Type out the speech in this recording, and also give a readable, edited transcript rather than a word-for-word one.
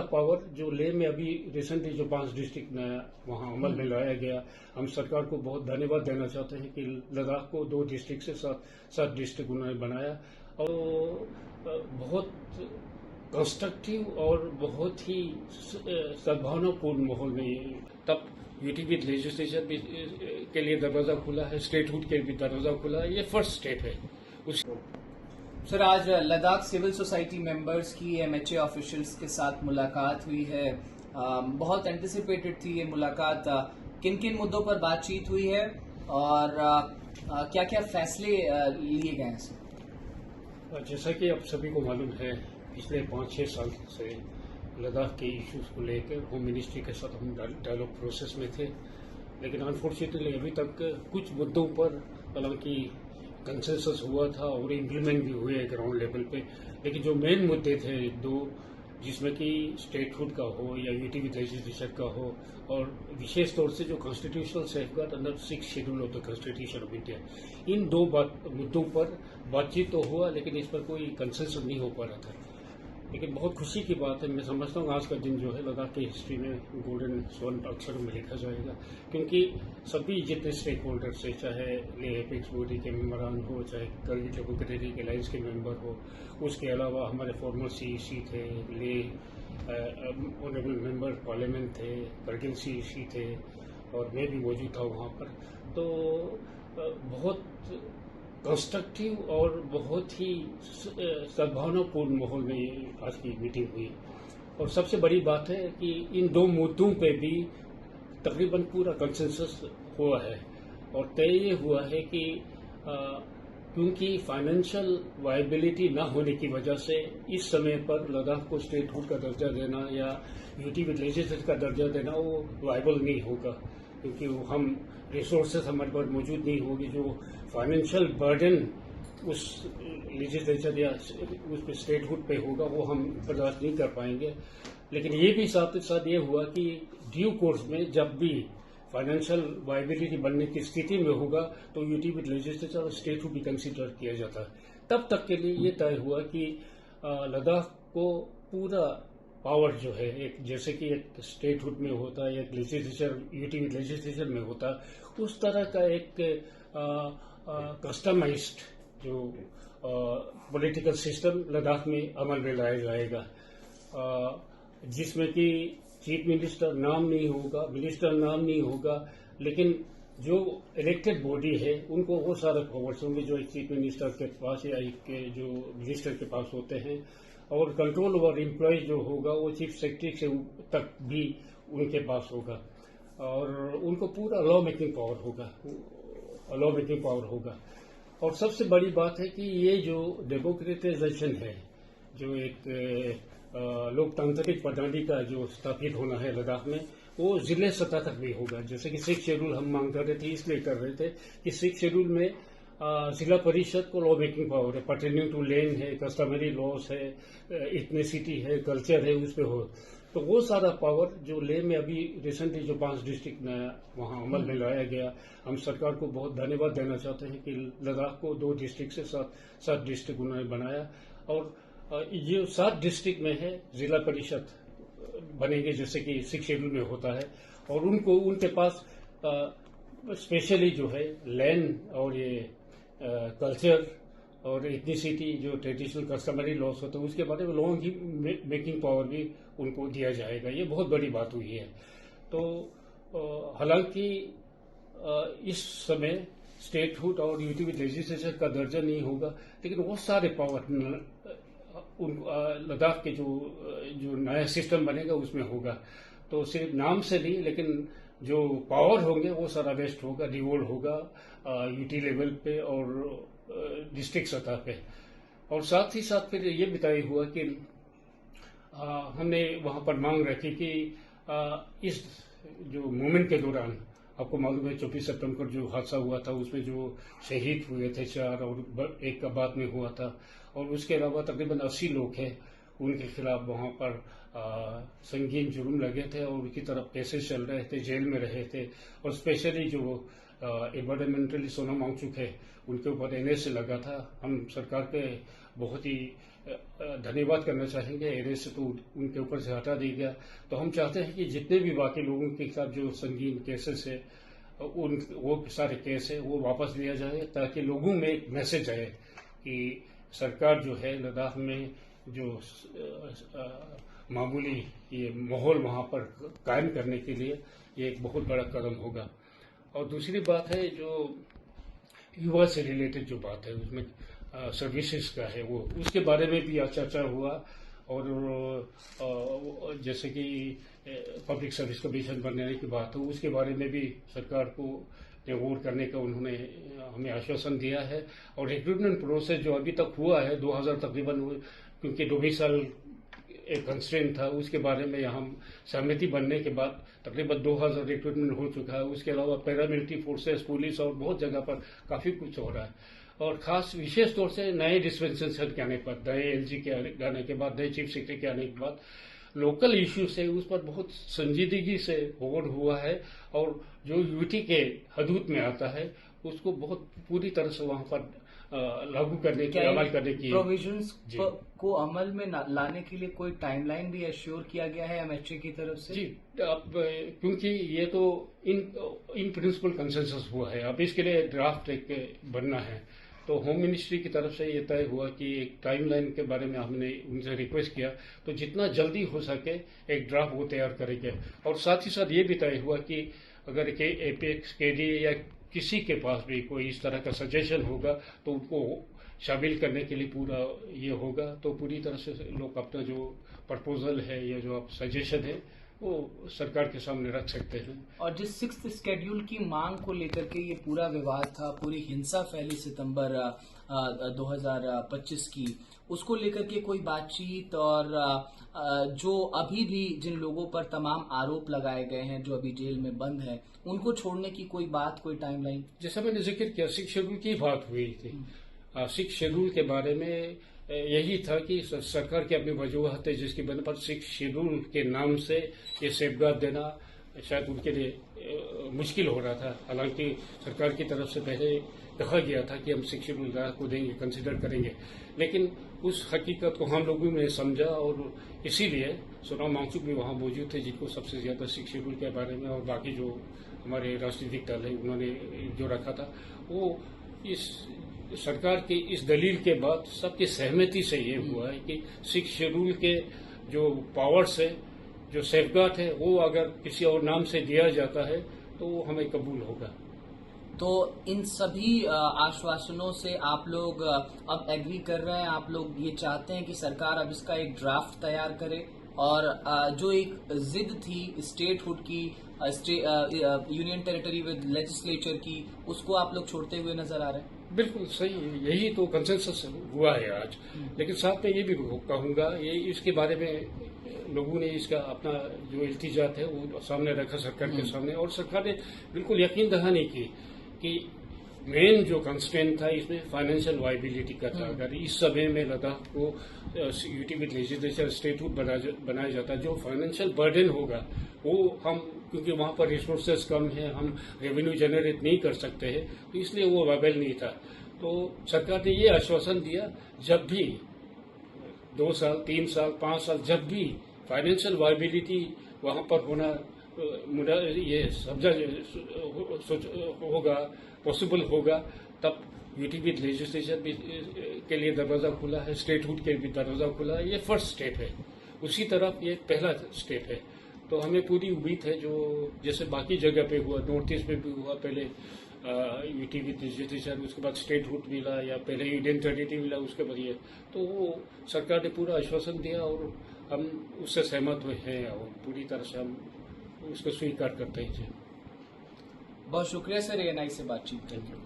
Power जो लेह में अभी रिसेंटली जो 5 डिस्ट्रिक्ट में वहाँ अमल में लाया गया, हम सरकार को बहुत धन्यवाद देना चाहते हैं कि लद्दाख को 2 डिस्ट्रिक्ट से 7 डिस्ट्रिक्ट उन्होंने बनाया और बहुत कंस्ट्रक्टिव और बहुत ही सद्भावनापूर्ण माहौल में तब यूटी विद लेजिस्लेचर के लिए दरवाजा खुला है, स्टेटहुड के लिए दरवाजा खुला है। ये फर्स्ट स्टेप है। सर, आज लद्दाख सिविल सोसाइटी मेंबर्स की एमएचए ऑफिशियल्स के साथ मुलाकात हुई है। बहुत एंटिसिपेटेड थी ये मुलाकात। किन किन मुद्दों पर बातचीत हुई है और क्या क्या फैसले लिए गए हैं सर? जैसा कि आप सभी को मालूम है, पिछले 5-6 साल से लद्दाख के इश्यूज को लेकर होम मिनिस्ट्री के साथ हम डायलॉग प्रोसेस में थे, लेकिन अनफॉर्चुनेटली अभी तक कुछ मुद्दों पर हालांकि कंसेंसस हुआ था और इम्प्लीमेंट भी हुए ग्राउंड लेवल पे, लेकिन जो मेन मुद्दे थे 2, जिसमें कि स्टेटहुड का हो या यूटी विद लेजिस्लेचर का हो और विशेष तौर से जो constitutional safeguard under 6 schedule of the constitution of India, इन 2 मुद्दों पर बातचीत तो हुआ लेकिन इस पर कोई कंसेंसस नहीं हो पा रहा था। लेकिन बहुत खुशी की बात है, मैं समझता हूँ आज का दिन जो है लद्दाख की हिस्ट्री में गोल्डन स्वर्ण अक्षरों में लिखा जाएगा, क्योंकि सभी जितने स्टेक होल्डर्स है, चाहे लेह एपेक्स बॉडी के मेम्बरान हो, चाहे करगिल डेमोक्रेटिक अलायंस के मेंबर हो, उसके अलावा हमारे फॉर्मर सीईसी थे, लेह ऑनरेबल मेंबर पार्लियामेंट थे, करगिल सीईसी थे और मैं भी मौजूद था वहाँ पर। तो बहुत कंस्ट्रक्टिव और बहुत ही सद्भावनापूर्ण माहौल में आज की मीटिंग हुई और सबसे बड़ी बात है कि इन 2 मुद्दों पे भी तकरीबन पूरा कंसेंसस हुआ है और तय ये हुआ है कि क्योंकि फाइनेंशियल वायबिलिटी न होने की वजह से इस समय पर लद्दाख को स्टेटहुड का दर्जा देना या यूटी विद लेजिस्लेचर का दर्जा देना वो वायबल नहीं होगा, क्योंकि हम रिसोर्सेस हमारे पास मौजूद नहीं होगी। जो फाइनेंशियल बर्डन उस लेजिस्लेचर या उस पे स्टेटहुड पे होगा वो हम बर्दाश्त नहीं कर पाएंगे। लेकिन ये भी साथ साथ ये हुआ कि ड्यू कोर्स में जब भी फाइनेंशियल वायबिलिटी बनने की स्थिति में होगा तो यूटी विद लेजिस्लेचर और स्टेटहुड भी कंसिडर किया जाता है। तब तक के लिए ये तय हुआ कि लद्दाख को पूरा पावर जो है, एक जैसे कि एक स्टेटहुड में होता है, एक लेजिस्लेचर यूटी विद लेजिस्लेचर में होता है, उस तरह का एक कस्टमाइज्ड जो पॉलिटिकल सिस्टम लद्दाख में अमल में लाया जाएगा, जिसमें कि चीफ मिनिस्टर नाम नहीं होगा, मिनिस्टर नाम नहीं होगा, लेकिन जो इलेक्टेड बॉडी है उनको वो सारे पावर्स होंगे जो एक चीफ मिनिस्टर के पास या एक जो मिनिस्टर के पास होते हैं, और कंट्रोल ओवर एम्प्लॉय जो होगा वो चीफ सेक्रेटरी से तक भी उनके पास होगा और उनको पूरा लॉ मेकिंग पावर होगा। और सबसे बड़ी बात है कि ये जो डेमोक्रेटाइजेशन है, जो एक लोकतांत्रिक प्रणाली का जो स्थापित होना है लद्दाख में, वो जिले सतह तक भी होगा। जैसे कि 6 शेड्यूल हम मांग कर रहे थे, इसलिए कर रहे थे कि 6 शेड्यूल में जिला परिषद को लॉ मेकिंग पावर है, पर्टेनिंग टू लैंड है, कस्टमरी लॉस है, इथनिसिटी है, कल्चर है, उस पर हो। तो वो सारा पावर जो लेह में अभी रिसेंटली जो 5 डिस्ट्रिक्ट में वहाँ अमल में लाया गया, हम सरकार को बहुत धन्यवाद देना चाहते हैं कि लद्दाख को 2 डिस्ट्रिक्ट से 7 डिस्ट्रिक्ट उन्होंने बनाया और ये 7 डिस्ट्रिक्ट में है जिला परिषद बनेंगे जैसे कि 6 शेड्यूल में होता है, और उनके पास स्पेशली जो है लैंड और ये कल्चर और इथनिसिटी जो ट्रेडिशनल कस्टमरी लॉस होता है उसके बारे में लॉ की मेकिंग पावर भी उनको दिया जाएगा। ये बहुत बड़ी बात हुई है। तो हालांकि इस समय स्टेटहुड और यूटी विद लेजिस्लेचर का दर्जा नहीं होगा, लेकिन वो सारे पावर लद्दाख के जो नया सिस्टम बनेगा उसमें होगा। तो सिर्फ नाम से नहीं, लेकिन जो पावर होंगे वो सारा वेस्ट होगा, डिवोल्व होगा यूटी लेवल पे और डिस्ट्रिक्ट सतह पे। और साथ ही साथ फिर ये भी तय हुआ कि हमने वहां पर मांग रखी कि इस जो मूवमेंट के दौरान आपको मालूम है 24 सितंबर जो हादसा हुआ था उसमें जो शहीद हुए थे 4 और एक का बाद में हुआ था, और उसके अलावा तकरीबन 80 लोग हैं, उनके खिलाफ वहां पर संगीन जुर्म लगे थे और उनकी तरफ केसेस चल रहे थे, जेल में रहे थे। और स्पेशली जो एनवायरमेंटली सोनम वांगचुक है, उनके ऊपर एनएसए लगा था। हम सरकार पे बहुत ही धन्यवाद करना चाहेंगे। एनएसए तो उनके ऊपर से हटा दिया गया। तो हम चाहते हैं कि जितने भी बाकी लोगों के साथ जो संगीन केसेस है, वो सारे केस है वो वापस लिया जाए, ताकि लोगों में एक मैसेज आए कि सरकार जो है लद्दाख में जो मामूली ये माहौल वहां पर कायम करने के लिए ये एक बहुत बड़ा कदम होगा। और दूसरी बात है जो युवा से रिलेटेड जो बात है उसमें सर्विसेज का है, वो उसके बारे में भी चर्चा हुआ। और जैसे कि पब्लिक सर्विस कमीशन बनने की बात हो, उसके बारे में भी सरकार को गौर करने का उन्होंने हमें आश्वासन दिया है। और रिक्रूटमेंट प्रोसेस जो अभी तक हुआ है 2000 तकरीबन, क्योंकि डोमिसाइल एक कंस्ट्रेंट था, उसके बारे में हम सहमति बनने के बाद तकरीबन 2000 रिक्रूटमेंट हो चुका है। उसके अलावा पैरामिलिट्री फोर्सेस, पुलिस और बहुत जगह पर काफी कुछ हो रहा है। और खास विशेष तौर से नए डिस्पेंसेशन के आने पर, नए एलजी के आने के बाद, नए चीफ सेक्रेटरी के आने के बाद लोकल इश्यूज है उस पर बहुत संजीदगी से गौर हुआ है। और जो यूटी के हदूद में आता है उसको बहुत पूरी तरह से वहां पर लागू करने की, अमल करने की प्रोविजंस को अमल में लाने के लिए कोई टाइमलाइन भी एश्योर किया गया है एमएचए की तरफ से? जी, अब क्योंकि ये तो इन प्रिंसिपल कंसेंसस हुआ है, अब इसके लिए ड्राफ्ट एक बनना है। तो होम मिनिस्ट्री की तरफ से ये तय हुआ कि एक टाइमलाइन के बारे में हमने उनसे रिक्वेस्ट किया, तो जितना जल्दी हो सके एक ड्राफ्ट वो तैयार करेंगे। और साथ ही साथ ये भी तय हुआ कि अगर एपेक्स, केडी या किसी के पास भी कोई इस तरह का सजेशन होगा तो उनको शामिल करने के लिए पूरा ये होगा। तो पूरी तरह से लोग अपना जो प्रपोजल है या जो आप सजेशन है वो सरकार के सामने रख सकते हैं। और जिस 6th शेड्यूल की मांग को लेकर के ये पूरा विवाद था, पूरी हिंसा फैली सितंबर 2025 की, उसको लेकर के कोई बातचीत और जो अभी भी जिन लोगों पर तमाम आरोप लगाए गए हैं, जो अभी जेल में बंद है, उनको छोड़ने की कोई बात, कोई टाइमलाइन? जैसा मैंने जिक्र किया, 6 शेड्यूल की बात हुई थी। 6 शेड्यूल के बारे में यही था कि सरकार की अपनी वजूहत है जिसकी बना पर 6 शेड्यूल के नाम से ये सेफगार्ड देना शायद उनके लिए मुश्किल हो रहा था। हालांकि सरकार की तरफ से पहले कहा गया था कि हम 6 शेड्यूल को देंगे, कंसिडर करेंगे, लेकिन उस हकीकत को हम लोगों ने समझा और इसीलिए सोनम वांगचुक भी वहां मौजूद थे, जिनको सबसे ज्यादा 6 शेड्यूल के बारे में और बाकी जो हमारे राजनीतिक दल है उन्होंने जो रखा था, वो इस सरकार की इस दलील के बाद सबकी सहमति से ये हुआ है कि 6 शेड्यूल के जो पावर्स है, जो सेफगार्ड है, वो अगर किसी और नाम से दिया जाता है तो वो हमें कबूल होगा। तो इन सभी आश्वासनों से आप लोग अब एग्री कर रहे हैं? आप लोग ये चाहते हैं कि सरकार अब इसका एक ड्राफ्ट तैयार करे और जो एक जिद थी स्टेटहुड की, यूनियन टेरिटरी विद लेजिस्लेचर की, उसको आप लोग छोड़ते हुए नजर आ रहे हैं? बिल्कुल सही, यही तो कंसेंसस हुआ है आज। लेकिन साथ में ये भी कहूंगा, ये इसके बारे में लोगों ने इसका अपना जो इल्तिजात है वो सामने रखा सरकार के सामने, और सरकार ने बिल्कुल यकीन दहानी की कि मेन जो कंस्ट्रेंट था इसमें फाइनेंशियल वायबिलिटी का था। अगर इस समय में लद्दाख को यूटी विद लेजिस्लेचर स्टेटहुड बनाया जाता है, जो फाइनेंशियल बर्डन होगा वो हम, क्योंकि वहां पर रिसोर्सेज कम है, हम रेवेन्यू जनरेट नहीं कर सकते हैं, तो इसलिए वो वायबल नहीं था। तो सरकार ने ये आश्वासन दिया, जब भी 2 साल, 3 साल, 5 साल, जब भी फाइनेंशियल वायबिलिटी वहां पर होना ये समझा होगा, पॉसिबल होगा, तब यूटी विद लेजिस्लेचर के लिए दरवाजा खुला है, स्टेटहुड के भी दरवाजा खुला है। ये फर्स्ट स्टेप है, उसी तरफ ये पहला स्टेप है। तो हमें पूरी उम्मीद है, जो जैसे बाकी जगह पे हुआ, नॉर्थ ईस्ट में भी हुआ, पहले यूटी विद लेजिस्लेचर, उसके बाद स्टेटहुड मिला, या पहले यूनियन टेरिटरी मिला, उसके बाद ये, तो वो सरकार ने पूरा आश्वासन दिया और हम उससे सहमत हुए हैं और पूरी तरह से हम उसको स्वीकार करते हैं। बहुत शुक्रिया सर, एएनआई से बातचीत। Thank you.